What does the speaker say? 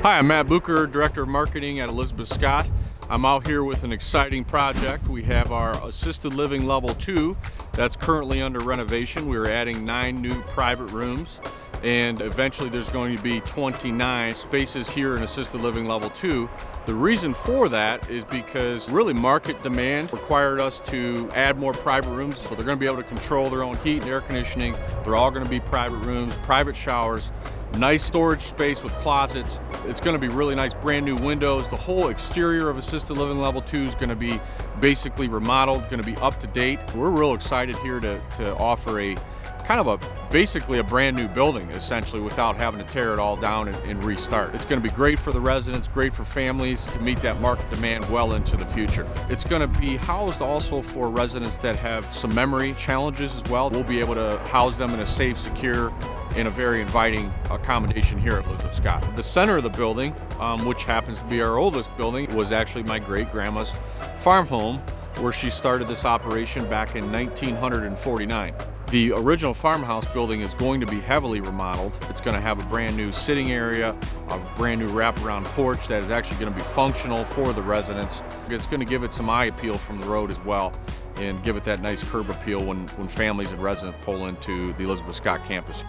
Hi, I'm Matt Bucher, Director of Marketing at Elizabeth Scott. I'm out here with an exciting project. We have our Assisted Living Level 2 that's currently under renovation. We're adding 9 new private rooms, and eventually there's going to be 29 spaces here in Assisted Living Level 2. The reason for that is because really market demand required us to add more private rooms, so they're going to be able to control their own heat and air conditioning. They're all going to be private rooms, private showers, nice storage space with closets. It's going to be really nice brand new windows. The whole exterior of Assisted Living Level 2 is going to be basically remodeled, going to be up to date. We're real excited here to offer a kind of basically a brand new building, essentially, without having to tear it all down and restart. It's going to be great for the residents, great for families to meet that market demand well into the future. It's going to be housed also for residents that have some memory challenges as well. We'll be able to house them in a safe, secure, and a very inviting accommodation here at Elizabeth Scott. The center of the building, which happens to be our oldest building, was actually my great-grandma's farm home, where she started this operation back in 1949. The original farmhouse building is going to be heavily remodeled. It's going to have a brand new sitting area, a brand new wraparound porch that is actually going to be functional for the residents. It's going to give it some eye appeal from the road as well, and give it that nice curb appeal when families and residents pull into the Elizabeth Scott campus.